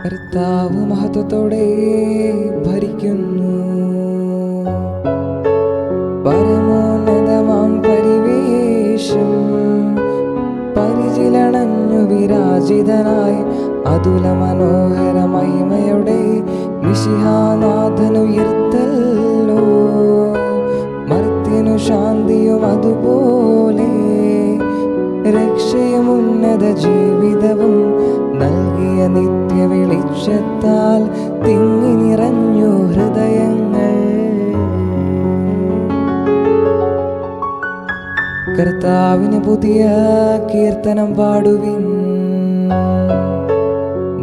കർത്താവ് മഹത്വത്തോടെ ഭരിക്കുന്നു. പരമോന്നതമാം പരിവേഷം പരിചിലണഞ്ഞു വിരാജിതനായി അതുല മനോഹര മഹിമയുടെ മിശിഹാനാഥനുയർത്തല്ലോ. മർത്യനു ശാന്തിയും അതുപോലെ രക്ഷയും ഉന്നത ജീവിതവും നൽകിയ നിത്യ വെളിച്ചത്താൽ തിങ്ങി നിറഞ്ഞു ഹൃദയങ്ങൾ. കർത്താവിന് പുതിയ കീർത്തനം പാടുവിൻ.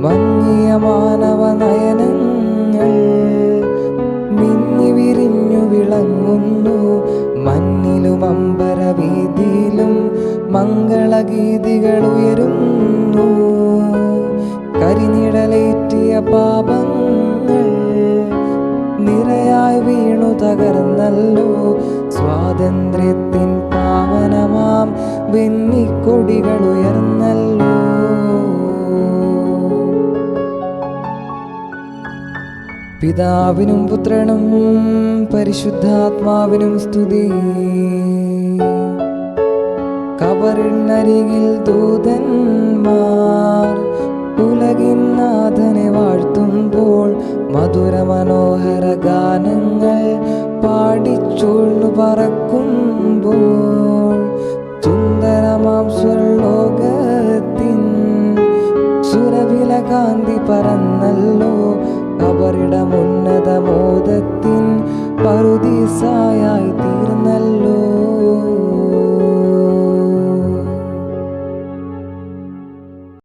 മങ്ങിയ മാനവ നയനങ്ങൾ മിന്നി വിരിഞ്ഞു വിളങ്ങുന്നു. മഞ്ഞിലും അമ്പരവീതിയിലും മംഗളഗീതികൾ ഉയരുന്നു. കരിനിഴലേറ്റിയ പാപങ്ങൾ നിരയായി വീണു തകർന്നല്ലോ. സ്വാതന്ത്ര്യത്തിൻ പാവനമാം വെന്നിക്കൊടികൾ ഉയർന്നല്ലോ. പിതാവിനും പുത്രനും പരിശുദ്ധാത്മാവിനും സ്തുതി. കബറിനരികിൽ ദൂതന്മാർ ഉലകിൻ നാഥനെ വാഴ്ത്തുമ്പോൾ മധുര മനോഹര ഗാനങ്ങൾ പാടിച്ചൂഴ്ന്നു പറക്കുമ്പോൾ